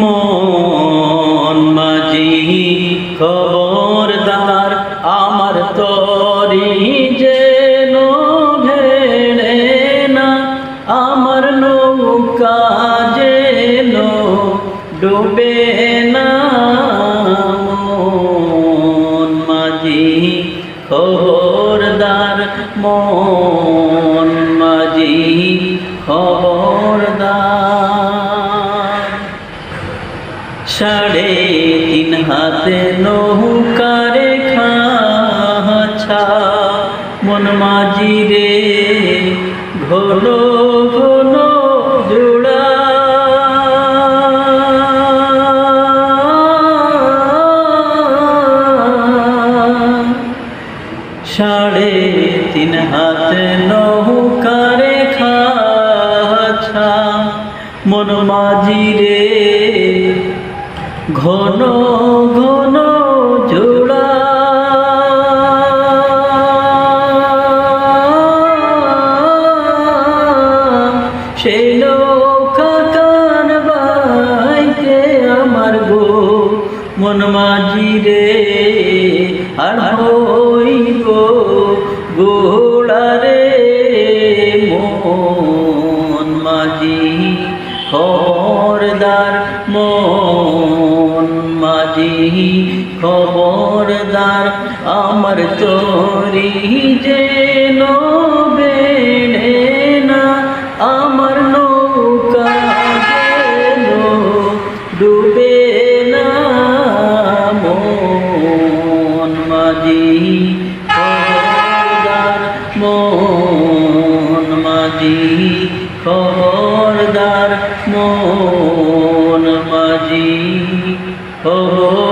মন মাঝি খবরদার আমার তরি যেন ভেড়ে না, আমার নৌকা যেন ডুবে না। মন মাঝি খবরদার, মন মাঝি খবরদার। 3.5 হাতে নৌকারে খাছা, মন মাঝি রে ঘন ঘন জোড়া। 3.5 হাতে নৌকারে খাছা, মন মাঝি রে ঘন ঘন জোড়া। সেই নৌকা কান বাইতে আমার গো মন মাঝি রে, আর হইব গোড়া রে। মন মাঝি খবরদার, মন মাঝি খবরদার, আমার তরি যেন বেড়ে না, আমার নৌকা যেন ডুবে না। মন মাঝি খবরদার, মন মাঝি খবরদার, মন মাঝি খবরদার।